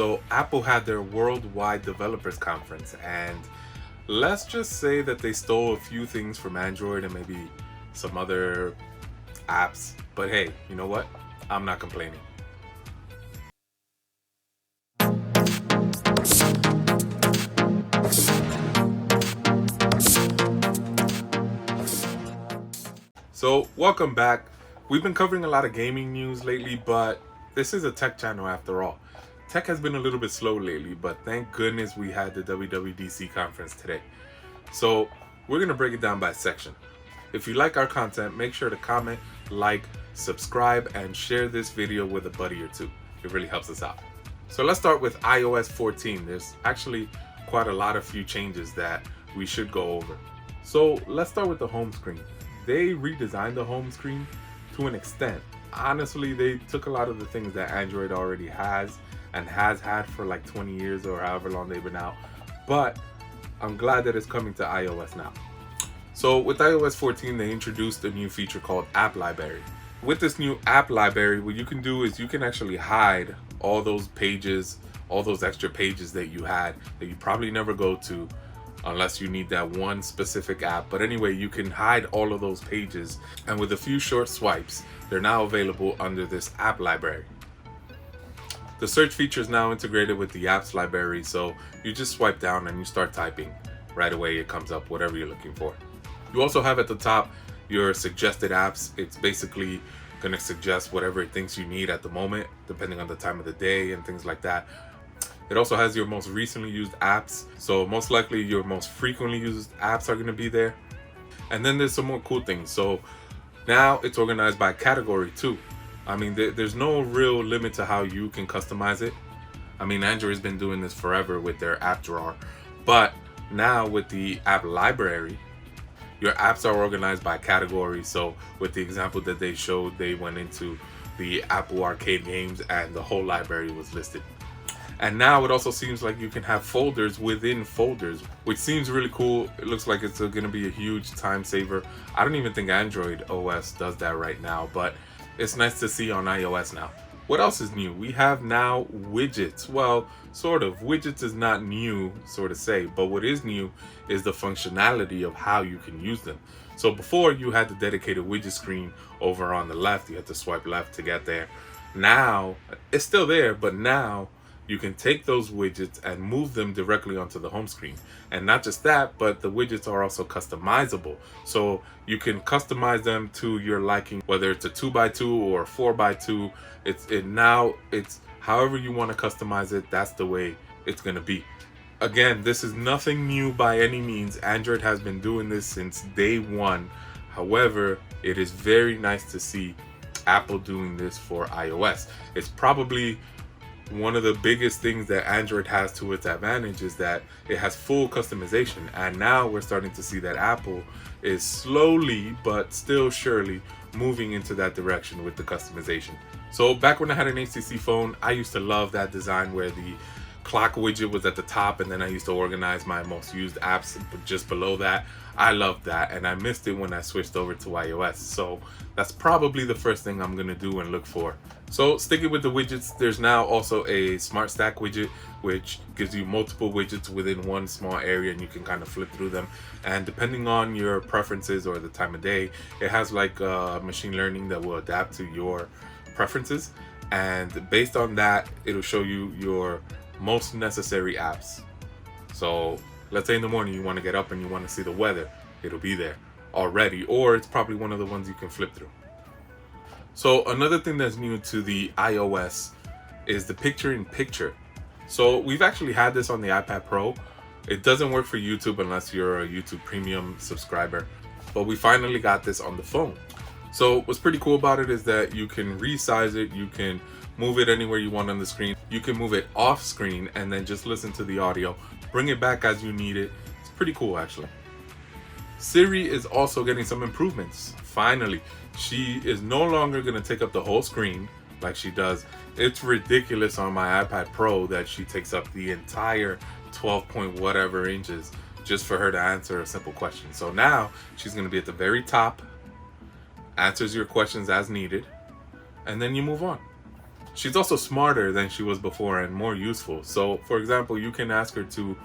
So Apple had their worldwide developers conference, and let's just say that they stole a few things from Android and maybe some other apps. But hey, you know what? I'm not complaining. So welcome back. We've been covering a lot of gaming news lately, but this is a tech channel after all. Tech has been a little bit slow lately, but thank goodness we had the WWDC conference today. So we're going to break it down by section. If you like our content, make sure to comment, like, subscribe, and share this video with a buddy or two. It really helps us out. So let's start with iOS 14. There's actually quite a lot of few changes that we should go over. So let's start with the home screen. They redesigned the home screen to an extent. Honestly, they took a lot of the things that Android already has and has had for like 20 years or however long they've been out, but I'm glad that it's coming to iOS now. So with iOS 14, they introduced a new feature called App Library. With this new App Library, what you can do is you can actually hide all those pages, all those extra pages that you had that you probably never go to unless you need that one specific app. But anyway, you can hide all of those pages, and with a few short swipes, they're now available under this App Library. The search feature is now integrated with the Apps Library, so you just swipe down and you start typing. Right away it comes up whatever you're looking for. You also have at the top your suggested apps. It's basically going to suggest whatever it thinks you need at the moment, depending on the time of the day and things like that. It also has your most recently used apps, so most likely your most frequently used apps are going to be there. And then there's some more cool things. So now it's organized by category too. I mean, there's no real limit to how you can customize it. I mean, Android's been doing this forever with their app drawer, but now with the app library, your apps are organized by category. So with the example that they showed, they went into the Apple Arcade games and the whole library was listed. And now it also seems like you can have folders within folders, which seems really cool. It looks like it's going to be a huge time saver. I don't even think Android OS does that right now, but it's nice to see on iOS now. What else is new? We have now widgets. Well, sort of. Widgets is not new, sort of say, but what is new is the functionality of how you can use them. So before, you had the dedicated widget screen over on the left. You had to swipe left to get there. Now, it's still there, but now you can take those widgets and move them directly onto the home screen. And not just that, but the widgets are also customizable. So you can customize them to your liking, whether it's a 2x2 or a 4x2. It's however you want to customize it, that's the way it's going to be. Again, this is nothing new by any means. Android has been doing this since day one. However, it is very nice to see Apple doing this for iOS. It's probably one of the biggest things that Android has to its advantage is that it has full customization, and now we're starting to see that Apple is slowly but still surely moving into that direction with the customization. So back when I had an HTC phone, I used to love that design where the clock widget was at the top, and then I used to organize my most used apps just below that. I loved that, and I missed it when I switched over to iOS. So that's probably the first thing I'm gonna do and look for. So sticking with the widgets, there's now also a Smart Stack widget, which gives you multiple widgets within one small area, and you can kind of flip through them. And depending on your preferences or the time of day, it has like machine learning that will adapt to your preferences. And based on that, it'll show you your most necessary apps. So let's say in the morning you want to get up and you want to see the weather, it'll be there already, or it's probably one of the ones you can flip through. So another thing that's new to the iOS is the picture-in-picture. So we've actually had this on the iPad Pro. It doesn't work for YouTube unless you're a YouTube Premium subscriber, but we finally got this on the phone. So what's pretty cool about it is that you can resize it, you can move it anywhere you want on the screen, you can move it off screen and then just listen to the audio, bring it back as you need it. It's pretty cool actually. Siri is also getting some improvements. Finally, she is no longer going to take up the whole screen like she does. It's ridiculous on my iPad Pro that she takes up the entire 12 point whatever inches just for her to answer a simple question. So now she's going to be at the very top, answers your questions as needed, and then you move on. She's also smarter than she was before and more useful. So for example, you can ask her to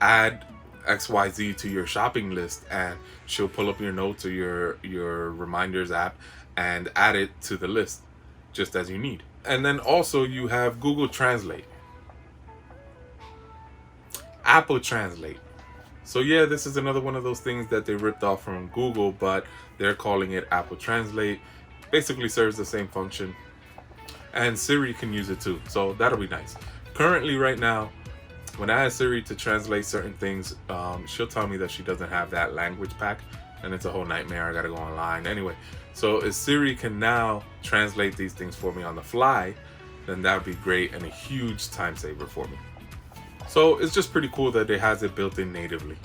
add XYZ to your shopping list, and she'll pull up your notes or your reminders app and add it to the list just as you need. And then also you have Google Translate, Apple Translate. So yeah, this is another one of those things that they ripped off from Google, but they're calling it Apple Translate. Basically serves the same function. And Siri can use it too, so that'll be nice. Currently, right now, when I ask Siri to translate certain things, she'll tell me that she doesn't have that language pack, and it's a whole nightmare. I gotta go online. Anyway, so if Siri can now translate these things for me on the fly, then that would be great and a huge time saver for me. So it's just pretty cool that it has it built in natively.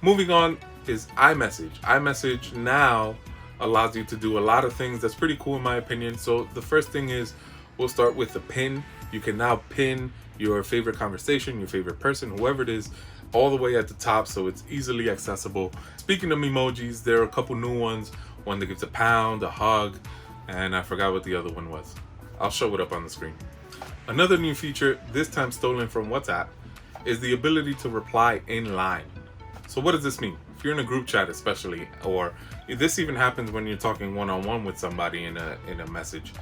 Moving on is iMessage. iMessage now allows you to do a lot of things that's pretty cool in my opinion. So the first thing is, we'll start with the pin. You can now pin your favorite conversation, your favorite person, whoever it is, all the way at the top, so it's easily accessible. Speaking of emojis, there are a couple new ones. One that gives a pound, a hug, and I forgot what the other one was. I'll show it up on the screen. Another new feature, this time stolen from WhatsApp, is the ability to reply in line. So what does this mean? If you're in a group chat especially, or this even happens when you're talking one-on-one with somebody in a message,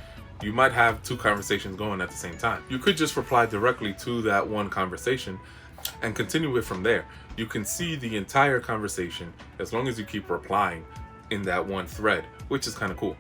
you might have two conversations going at the same time. You could just reply directly to that one conversation and continue it from there. You can see the entire conversation as long as you keep replying in that one thread, which is kind of cool.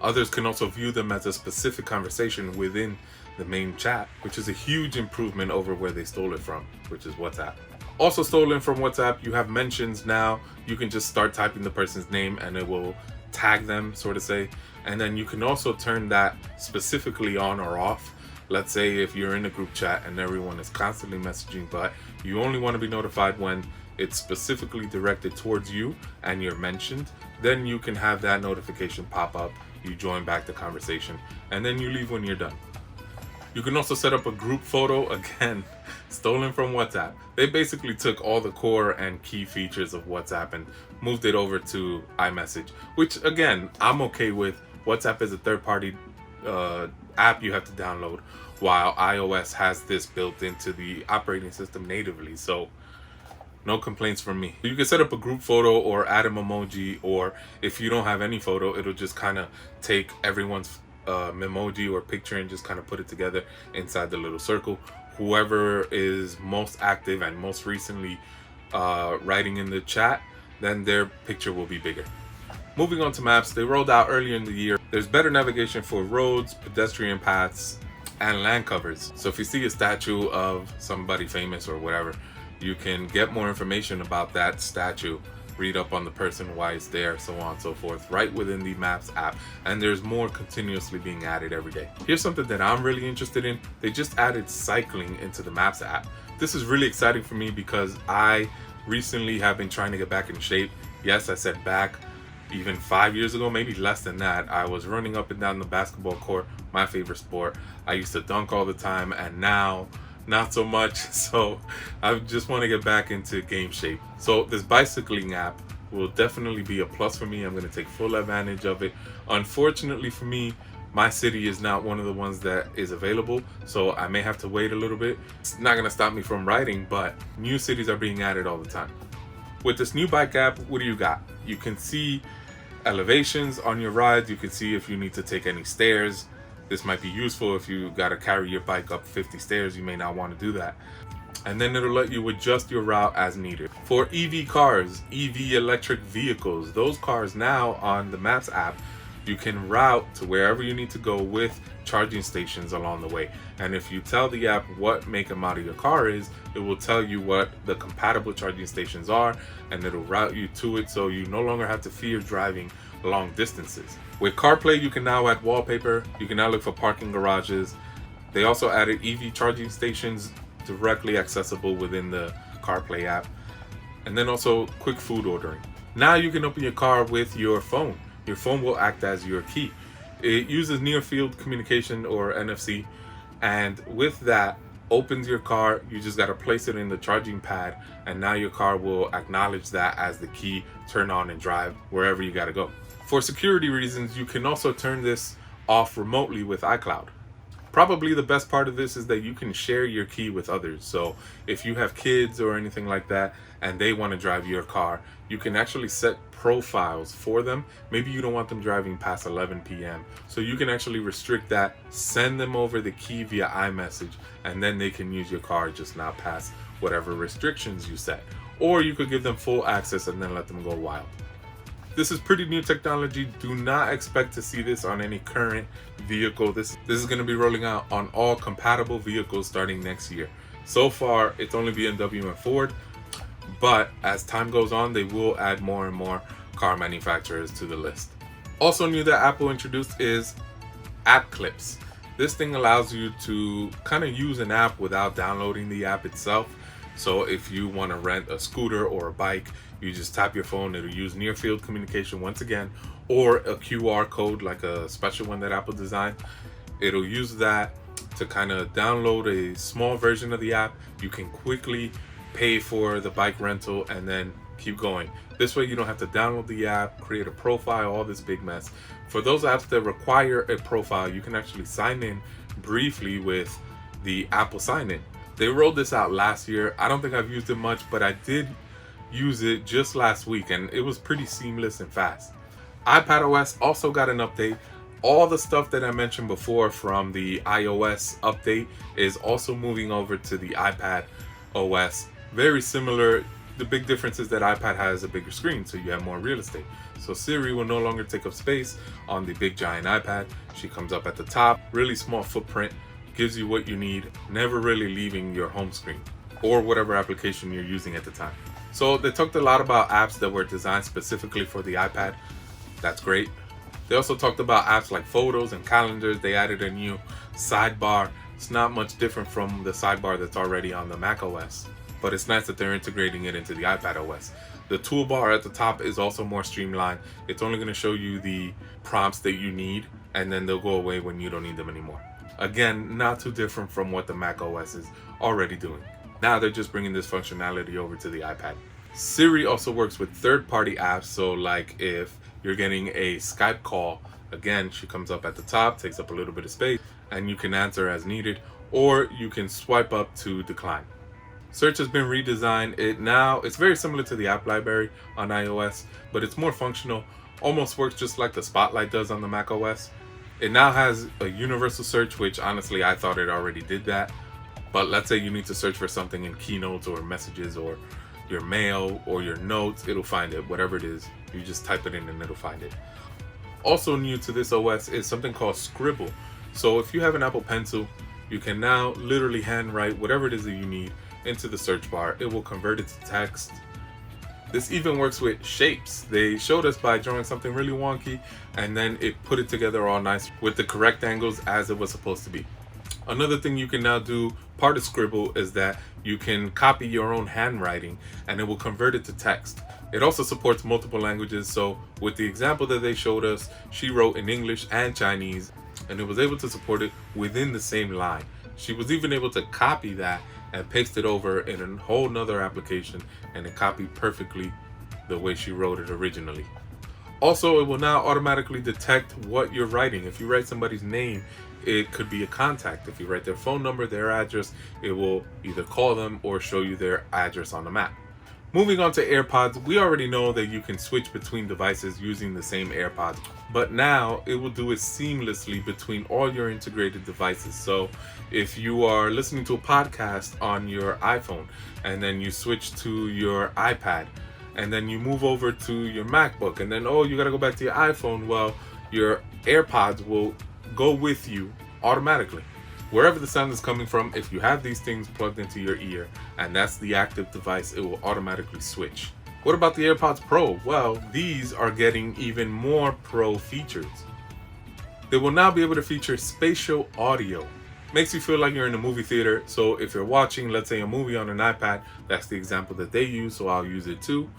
Others can also view them as a specific conversation within the main chat, which is a huge improvement over where they stole it from, which is WhatsApp. Also stolen from WhatsApp, you have mentions now. You can just start typing the person's name and it will tag them, sort of say. And then you can also turn that specifically on or off. Let's say if you're in a group chat and everyone is constantly messaging, but you only want to be notified when it's specifically directed towards you and you're mentioned, then you can have that notification pop up. You join back the conversation and then you leave when you're done. You can also set up a group photo, again, stolen from WhatsApp. They basically took all the core and key features of WhatsApp and moved it over to iMessage, which again, I'm okay with. WhatsApp is a third-party app you have to download, while iOS has this built into the operating system natively, so no complaints from me. You can set up a group photo or add an emoji, or if you don't have any photo, it'll just kind of take everyone's memoji or picture and just kind of put it together inside the little circle. Whoever is most active and most recently writing in the chat, then their picture will be bigger. Moving on to maps, they rolled out earlier in the year. There's better navigation for roads, pedestrian paths, and land covers. So if you see a statue of somebody famous or whatever, you can get more information about that statue, read up on the person, why it's there, so on and so forth, right within the Maps app. And there's more continuously being added every day. Here's something that I'm really interested in. They just added cycling into the Maps app. This is really exciting for me because I recently have been trying to get back in shape. Yes, I said back. Even 5 years ago, maybe less than that, I was running up and down the basketball court, my favorite sport. I used to dunk all the time, and now not so much. So I just want to get back into game shape. So this bicycling app will definitely be a plus for me. I'm going to take full advantage of it. Unfortunately for me, my city is not one of the ones that is available, so I may have to wait a little bit. It's not going to stop me from riding, but new cities are being added all the time. With this new bike app, what do you got? You can see elevations on your rides. You can see if you need to take any stairs. This might be useful if you got to carry your bike up 50 stairs. You may not want to do that. And then it'll let you adjust your route as needed. For EV cars, EV electric vehicles, those cars now on the Maps app, you can route to wherever you need to go with charging stations along the way. And if you tell the app what make and model your car is, it will tell you what the compatible charging stations are, and it'll route you to it, so you no longer have to fear driving long distances. With CarPlay, you can now add wallpaper. You can now look for parking garages. They also added EV charging stations directly accessible within the CarPlay app. And then also quick food ordering. Now you can open your car with your phone. Your phone will act as your key. It uses near field communication, or NFC, and with that opens your car. You just got to place it in the charging pad, and now your car will acknowledge that as the key, turn on and drive wherever you got to go. For security reasons, you can also turn this off remotely with iCloud. Probably the best part of this is that you can share your key with others. So if you have kids or anything like that and they want to drive your car, you can actually set profiles for them. Maybe you don't want them driving past 11 p.m. So you can actually restrict that, send them over the key via iMessage, and then they can use your car, just not past whatever restrictions you set. Or you could give them full access and then let them go wild. This is pretty new technology. Do not expect to see this on any current vehicle. This is going to be rolling out on all compatible vehicles starting next year. So far, it's only BMW and Ford, but as time goes on, they will add more and more car manufacturers to the list. Also new that Apple introduced is app clips. This thing allows you to kind of use an app without downloading the app itself. So if you want to rent a scooter or a bike, you just tap your phone. It'll use near field communication once again, or a QR code like a special one that Apple designed. It'll use that to kind of download a small version of the app. You can quickly pay for the bike rental and then keep going. This way you don't have to download the app, create a profile, all this big mess. For those apps that require a profile, you can actually sign in briefly with the Apple sign-in. They rolled this out last year. I don't think I've used it much, but I did use it just last week and it was pretty seamless and fast. iPadOS also got an update. All the stuff that I mentioned before from the iOS update is also moving over to the iPadOS. Very similar. The big difference is that iPad has a bigger screen, so you have more real estate. So Siri will no longer take up space on the big giant iPad. She comes up at the top, really small footprint, gives you what you need, never really leaving your home screen or whatever application you're using at the time. So they talked a lot about apps that were designed specifically for the iPad. That's great. They also talked about apps like photos and calendars. They added a new sidebar. It's not much different from the sidebar that's already on the macOS, but it's nice that they're integrating it into the iPadOS. The toolbar at the top is also more streamlined. It's only going to show you the prompts that you need, and then they'll go away when you don't need them anymore. Again, not too different from what the macOS is already doing. Now they're just bringing this functionality over to the iPad. Siri also works with third-party apps, so like if you're getting a Skype call, again, she comes up at the top, takes up a little bit of space, and you can answer as needed, or you can swipe up to decline. Search has been redesigned. It's very similar to the app library on iOS, but it's more functional, almost works just like the Spotlight does on the macOS. It now has a universal search, which honestly I thought it already did that. But let's say you need to search for something in Keynotes or Messages or your mail or your notes, it'll find it. Whatever it is, you just type it in and it'll find it. Also new to this OS is something called Scribble. So if you have an Apple Pencil, you can now literally handwrite whatever it is that you need into the search bar. It will convert it to text. This even works with shapes. They showed us by drawing something really wonky and then it put it together all nice with the correct angles as it was supposed to be. Another thing you can now do, part of Scribble, is that you can copy your own handwriting and it will convert it to text. It also supports multiple languages, so with the example that they showed us, she wrote in English and Chinese and it was able to support it within the same line. She was even able to copy that and paste it over in a whole nother application and it copied perfectly the way she wrote it originally. Also, it will now automatically detect what you're writing. If you write somebody's name, it could be a contact. If you write their phone number, their address, it will either call them or show you their address on the map. Moving on to AirPods, we already know that you can switch between devices using the same AirPods, but now it will do it seamlessly between all your integrated devices. So if you are listening to a podcast on your iPhone and then you switch to your iPad and then you move over to your MacBook and then, oh, you gotta go back to your iPhone, well, your AirPods will go with you automatically. Wherever the sound is coming from, if you have these things plugged into your ear and that's the active device, it will automatically switch. What about the AirPods Pro? Well, these are getting even more pro features. They will now be able to feature spatial audio. Makes you feel like you're in a movie theater. So if you're watching, let's say, a movie on an iPad, that's the example that they use, so I'll use it too.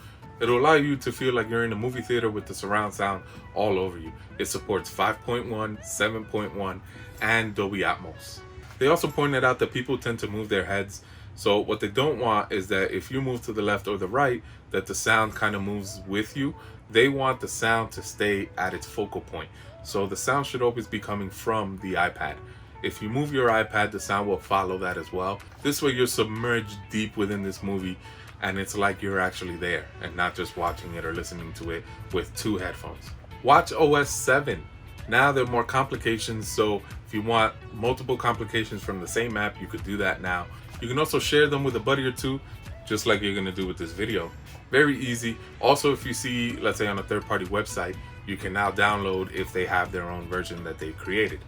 It'll allow you to feel like you're in a movie theater with the surround sound all over you. It supports 5.1, 7.1, and Dolby Atmos. They also pointed out that people tend to move their heads. So what they don't want is that if you move to the left or the right, that the sound kind of moves with you. They want the sound to stay at its focal point. So the sound should always be coming from the iPad. If you move your iPad, the sound will follow that as well. This way you're submerged deep within this movie and it's like you're actually there and not just watching it or listening to it with two headphones. watchOS 7. Now there are more complications, so if you want multiple complications from the same app, you could do that now. You can also share them with a buddy or two, just like you're gonna do with this video. Very easy. Also, if you see, let's say on a third-party website, you can now download if they have their own version that they created.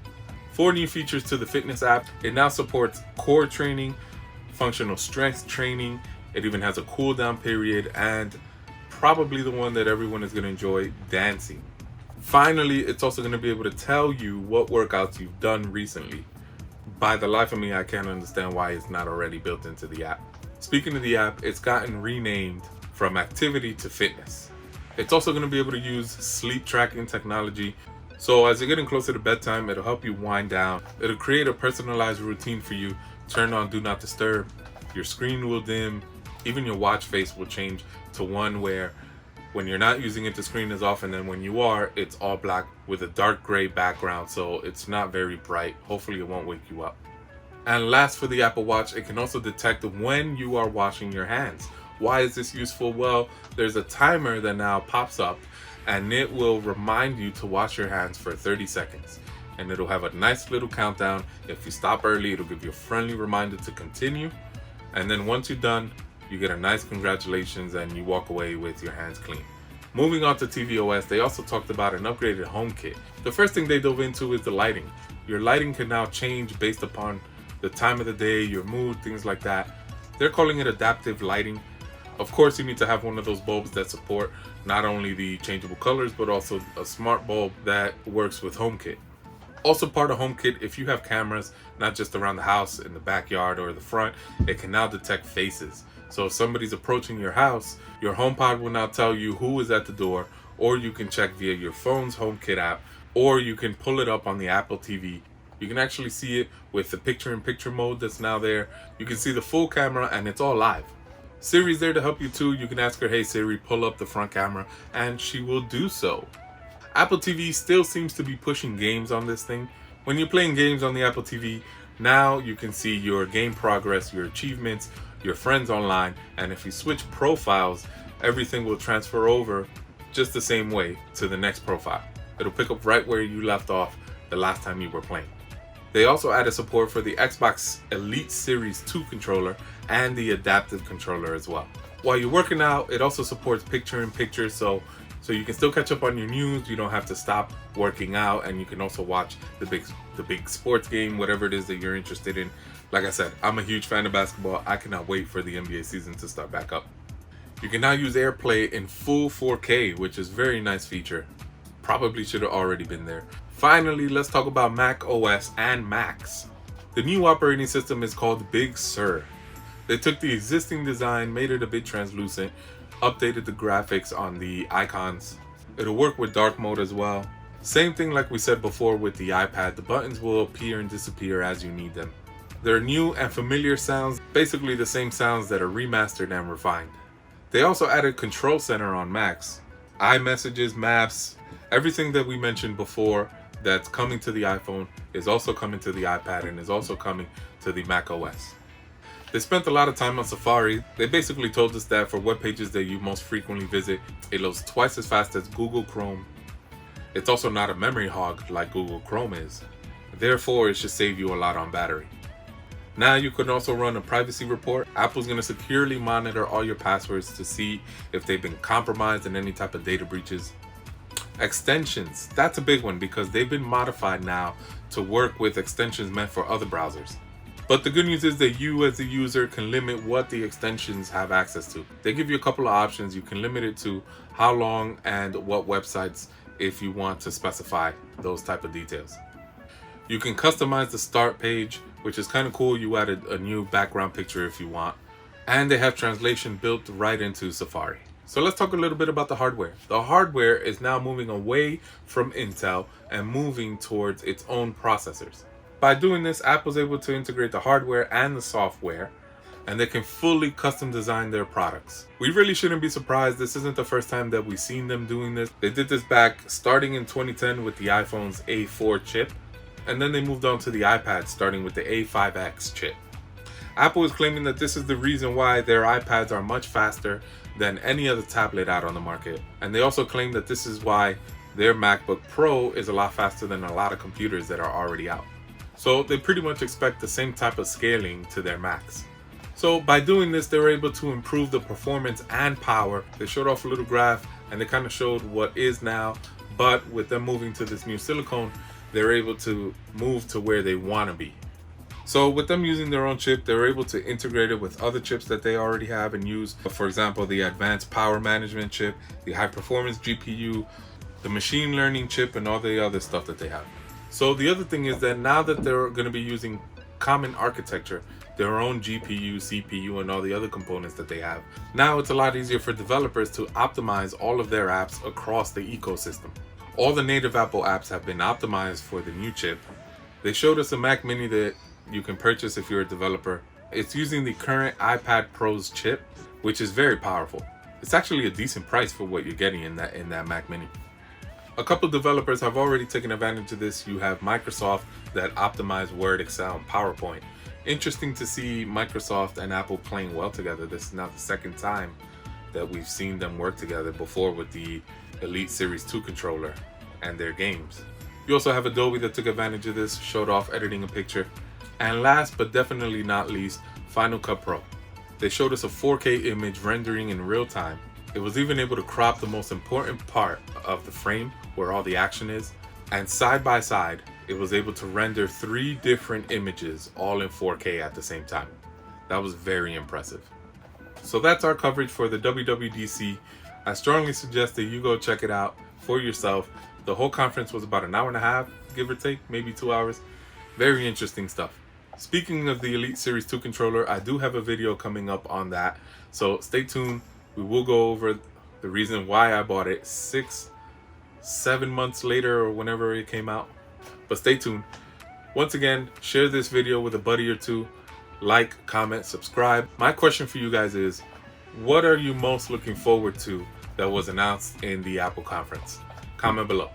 4 new features to the fitness app. It now supports core training, functional strength training. It even has a cool down period, and probably the one that everyone is gonna enjoy, dancing. Finally, it's also going to be able to tell you what workouts you've done recently. By the life of me, I can't understand why it's not already built into the app. Speaking of the app, it's gotten renamed from activity to fitness. It's also going to be able to use sleep tracking technology. So as you're getting closer to bedtime, it'll help you wind down. It'll create a personalized routine for you. Turn on Do Not Disturb. Your screen will dim. Even your watch face will change to one where when you're not using it, the screen is off, and then when you are, it's all black with a dark gray background, so it's not very bright. Hopefully it won't wake you up. And last, for the Apple Watch, it can also detect when you are washing your hands. Why is this useful? Well, there's a timer that now pops up, and it will remind you to wash your hands for 30 seconds. And it'll have a nice little countdown. If you stop early, it'll give you a friendly reminder to continue. And then once you're done, you get a nice congratulations and you walk away with your hands clean. Moving on to tvOS, they also talked about an upgraded HomeKit. The first thing they dove into is the lighting. Your lighting can now change based upon the time of the day, your mood, things like that. They're calling it adaptive lighting. Of course, you need to have one of those bulbs that support not only the changeable colors, but also a smart bulb that works with HomeKit. Also part of HomeKit, if you have cameras, not just around the house, in the backyard or the front, it can now detect faces. So if somebody's approaching your house, your HomePod will now tell you who is at the door, or you can check via your phone's HomeKit app, or you can pull it up on the Apple TV. You can actually see it with the picture-in-picture mode that's now there. You can see the full camera and it's all live. Siri's there to help you too. You can ask her, hey Siri, pull up the front camera, and she will do so. Apple TV still seems to be pushing games on this thing. When you're playing games on the Apple TV, now you can see your game progress, your achievements, your friends online, and if you switch profiles, everything will transfer over just the same way to the next profile. It'll pick up right where you left off the last time you were playing. They also added support for the Xbox Elite Series 2 controller and the adaptive controller as well. While you're working out, it also supports picture-in-picture, so you can still catch up on your news. You don't have to stop working out, and you can also watch the big sports game, whatever it is that you're interested in. Like I said, I'm a huge fan of basketball. I cannot wait for the NBA season to start back up. You can now use AirPlay in full 4K, which is a very nice feature. Probably should have already been there. Finally, let's talk about macOS and Macs. The new operating system is called Big Sur. They took the existing design, made it a bit translucent, updated the graphics on the icons. It'll work with dark mode as well. Same thing like we said before with the iPad, the buttons will appear and disappear as you need them. There are new and familiar sounds, basically the same sounds that are remastered and refined. They also added Control Center on Macs. iMessages, maps, everything that we mentioned before that's coming to the iPhone is also coming to the iPad and is also coming to the macOS. They spent a lot of time on Safari. They basically told us that for web pages that you most frequently visit, it loads twice as fast as Google Chrome. It's also not a memory hog like Google Chrome is. Therefore, it should save you a lot on battery. Now you can also run a privacy report. Apple's going to securely monitor all your passwords to see if they've been compromised in any type of data breaches. Extensions, that's a big one because they've been modified now to work with extensions meant for other browsers. But the good news is that you as a user can limit what the extensions have access to. They give you a couple of options. You can limit it to how long and what websites if you want to specify those type of details. You can customize the start page, which is kind of cool. You added a new background picture if you want. And they have translation built right into Safari. So let's talk a little bit about the hardware. The hardware is now moving away from Intel and moving towards its own processors. By doing this, Apple's able to integrate the hardware and the software, and they can fully custom design their products. We really shouldn't be surprised. This isn't the first time that we've seen them doing this. They did this back starting in 2010 with the iPhone's A4 chip. and then they moved on to the iPad, starting with the A5X chip. Apple is claiming that this is the reason why their iPads are much faster than any other tablet out on the market, and they also claim that this is why their MacBook Pro is a lot faster than a lot of computers that are already out. So they pretty much expect the same type of scaling to their Macs. So by doing this, they were able to improve the performance and power. They showed off a little graph and they kind of showed what is now, but with them moving to this new silicone, they're able to move to where they want to be. So with them using their own chip, they're able to integrate it with other chips that they already have and use. For example, the advanced power management chip, the high performance GPU, the machine learning chip, and all the other stuff that they have. So the other thing is that now that they're going to be using common architecture, their own GPU, CPU, and all the other components that they have, now it's a lot easier for developers to optimize all of their apps across the ecosystem. All the native Apple apps have been optimized for the new chip. They showed us a Mac Mini that you can purchase if you're a developer. It's using the current iPad Pro's chip, which is very powerful. It's actually a decent price for what you're getting in that Mac Mini. A couple developers have already taken advantage of this. You have Microsoft that optimized Word, Excel, and PowerPoint. Interesting to see Microsoft and Apple playing well together. This is now the second time that we've seen them work together, before with the Elite Series 2 controller and their games. You also have Adobe that took advantage of this, showed off editing a picture. And last but definitely not least, Final Cut Pro. They showed us a 4K image rendering in real time. It was even able to crop the most important part of the frame where all the action is. And side by side, it was able to render 3 different images all in 4K at the same time. That was very impressive. So that's our coverage for the WWDC. I strongly suggest that you go check it out for yourself. The whole conference was about an hour and a half, give or take, maybe 2 hours. Very interesting stuff. Speaking of the Elite Series 2 controller, I do have a video coming up on that, so stay tuned. We will go over the reason why I bought it 6-7 months later or whenever it came out, but stay tuned. Once again, share this video with a buddy or two, like, comment, subscribe. My question for you guys is, what are you most looking forward to that was announced in the Apple conference? Comment below.